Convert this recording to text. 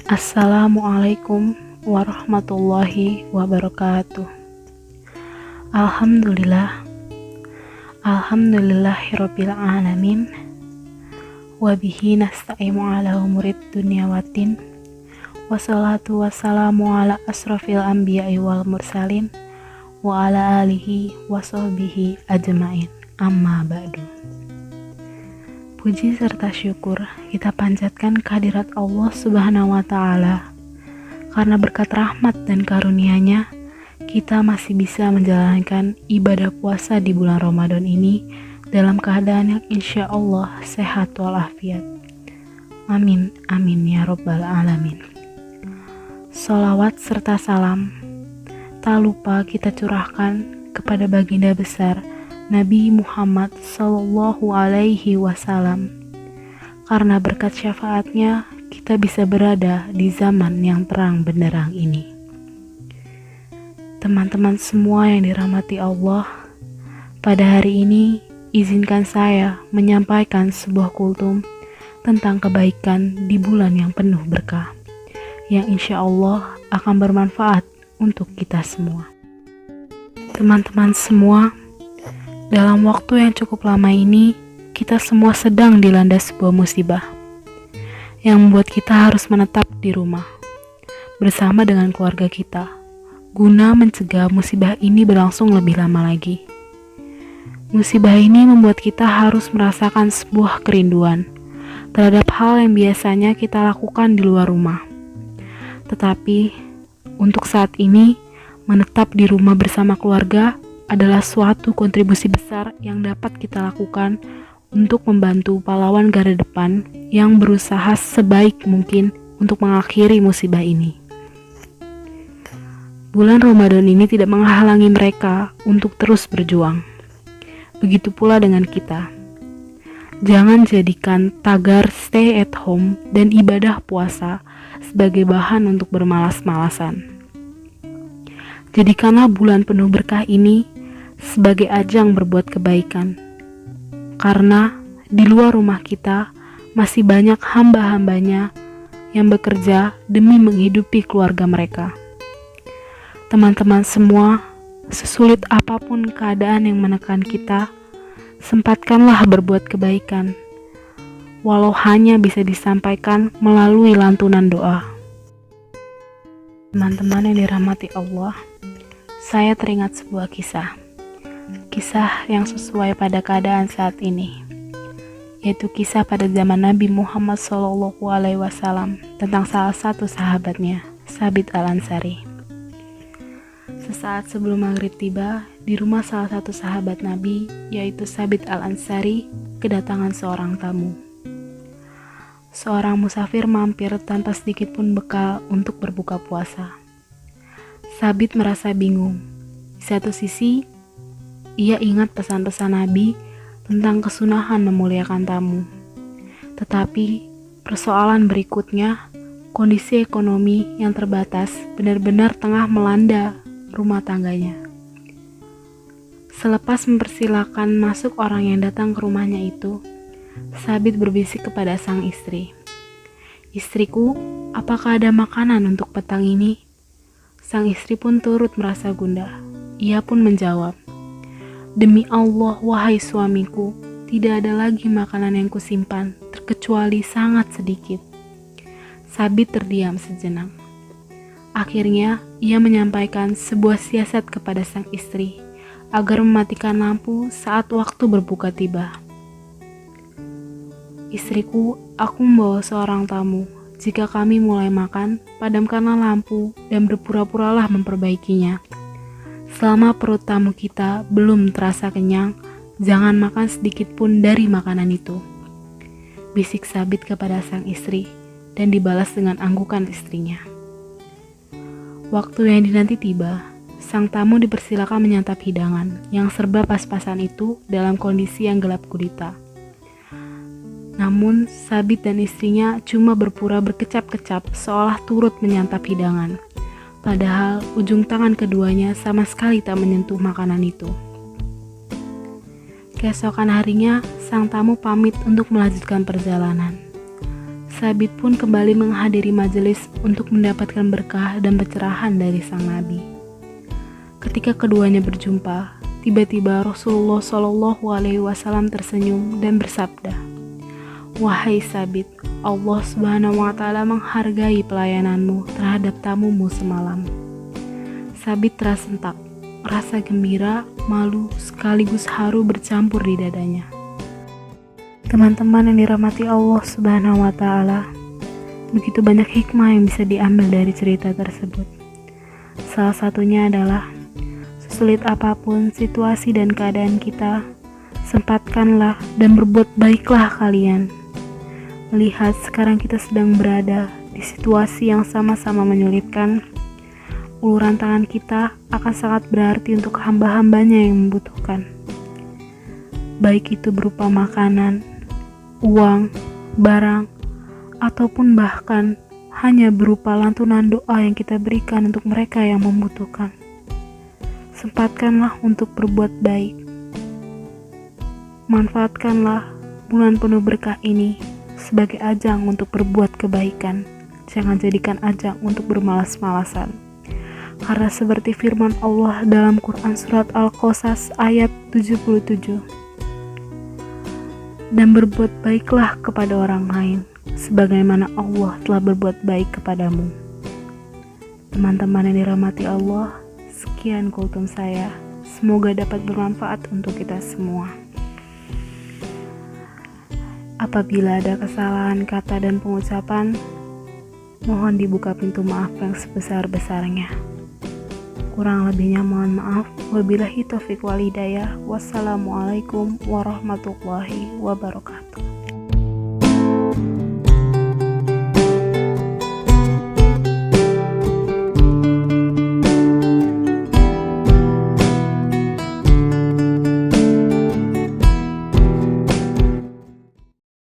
Assalamualaikum warahmatullahi wabarakatuh. Alhamdulillahirabbil alamin. Wabihi nasta'inu ala umurid dunya waddin. Wassalatu wassalamu ala asrafil anbiya'i wal mursalin wa ala alihi wa sahbihi ajma'in. Amma ba'du. Puji serta syukur kita panjatkan kehadirat Allah Subhanahu wa Ta'ala, karena berkat rahmat dan karunia-Nya kita masih bisa menjalankan ibadah puasa di bulan Ramadan ini dalam keadaan yang insya Allah sehat walafiat. Amin, amin ya Rabbal alamin. Sholawat serta salam tak lupa kita curahkan kepada baginda besar Nabi Muhammad Sallallahu Alaihi Wasallam, karena berkat syafaatnya kita bisa berada di zaman yang terang benderang ini. Teman-teman semua yang dirahmati Allah, pada hari ini izinkan saya menyampaikan sebuah kultum tentang kebaikan di bulan yang penuh berkah, yang insya Allah akan bermanfaat untuk kita semua. Teman-teman semua, dalam waktu yang cukup lama ini, kita semua sedang dilanda sebuah musibah yang membuat kita harus menetap di rumah bersama dengan keluarga kita, guna mencegah musibah ini berlangsung lebih lama lagi. Musibah ini membuat kita harus merasakan sebuah kerinduan terhadap hal yang biasanya kita lakukan di luar rumah. Tetapi, untuk saat ini, menetap di rumah bersama keluarga adalah suatu kontribusi besar yang dapat kita lakukan untuk membantu pahlawan garda depan yang berusaha sebaik mungkin untuk mengakhiri musibah ini. Bulan Ramadan ini tidak menghalangi mereka untuk terus berjuang. Begitu pula dengan kita. Jangan jadikan tagar stay at home dan ibadah puasa sebagai bahan untuk bermalas-malasan. Jadikanlah bulan penuh berkah ini sebagai ajang berbuat kebaikan, karena di luar rumah kita masih banyak hamba-hambanya yang bekerja demi menghidupi keluarga mereka. Teman-teman semua, sesulit apapun keadaan yang menekan kita, sempatkanlah berbuat kebaikan, walau hanya bisa disampaikan melalui lantunan doa. Teman-teman yang dirahmati Allah, saya teringat sebuah kisah yang sesuai pada keadaan saat ini, yaitu kisah pada zaman Nabi Muhammad SAW tentang salah satu sahabatnya, Thabit Al-Ansari. Sesaat sebelum maghrib tiba, di rumah salah satu sahabat Nabi, yaitu Thabit Al-Ansari, kedatangan seorang tamu. Seorang musafir mampir tanpa sedikit pun bekal untuk berbuka puasa. Thabit merasa bingung. Di satu sisi, ia ingat pesan-pesan Nabi tentang kesunahan memuliakan tamu. Tetapi, persoalan berikutnya, kondisi ekonomi yang terbatas benar-benar tengah melanda rumah tangganya. Selepas mempersilahkan masuk orang yang datang ke rumahnya itu, Thabit berbisik kepada sang istri. "Istriku, apakah ada makanan untuk petang ini?" Sang istri pun turut merasa gundah. Ia pun menjawab, "Demi Allah, wahai suamiku, tidak ada lagi makanan yang kusimpan, terkecuali sangat sedikit." Thabit terdiam sejenak. Akhirnya, ia menyampaikan sebuah siasat kepada sang istri, agar mematikan lampu saat waktu berbuka tiba. "Istriku, aku membawa seorang tamu. Jika kami mulai makan, padamkanlah lampu dan berpura-puralah memperbaikinya. Selama perut tamu kita belum terasa kenyang, jangan makan sedikit pun dari makanan itu," bisik Thabit kepada sang istri, dan dibalas dengan anggukan istrinya. Waktu yang dinanti tiba, sang tamu dipersilakan menyantap hidangan yang serba pas-pasan itu dalam kondisi yang gelap gulita. Namun, Thabit dan istrinya cuma berpura berkecap-kecap seolah turut menyantap hidangan. Padahal ujung tangan keduanya sama sekali tak menyentuh makanan itu. Keesokan harinya, sang tamu pamit untuk melanjutkan perjalanan. Sabit pun kembali menghadiri majelis untuk mendapatkan berkah dan pencerahan dari sang nabi. Ketika keduanya berjumpa, tiba-tiba Rasulullah Shallallahu Alaihi Wasallam tersenyum dan bersabda, "Wahai Sabit, Allah Subhanahu Wa Taala menghargai pelayananmu terhadap tamumu semalam." Sabit tersentak, rasa gembira, malu, sekaligus haru bercampur di dadanya. Teman-teman yang dirahmati Allah Subhanahu wa Ta'ala, begitu banyak hikmah yang bisa diambil dari cerita tersebut. Salah satunya adalah, sesulit apapun situasi dan keadaan kita, sempatkanlah dan berbuat baiklah kalian. Melihat sekarang kita sedang berada di situasi yang sama-sama menyulitkan, uluran tangan kita akan sangat berarti untuk hamba-hambanya yang membutuhkan. Baik itu berupa makanan, uang, barang, ataupun bahkan hanya berupa lantunan doa yang kita berikan untuk mereka yang membutuhkan. Sempatkanlah untuk berbuat baik. Manfaatkanlah bulan penuh berkah ini sebagai ajang untuk berbuat kebaikan. Jangan jadikan ajang untuk bermalas-malasan. Karena seperti firman Allah dalam Quran Surat Al-Qasas ayat 77, dan berbuat baiklah kepada orang lain, sebagaimana Allah telah berbuat baik kepadamu. Teman-teman yang dirahmati Allah, sekian kultum saya. Semoga dapat bermanfaat untuk kita semua. Apabila ada kesalahan kata dan pengucapan, mohon dibuka pintu maaf yang sebesar-besarnya. Kurang lebihnya mohon maaf. Wabillahi taufiq wal hidayah. Wassalamualaikum warahmatullahi wabarakatuh.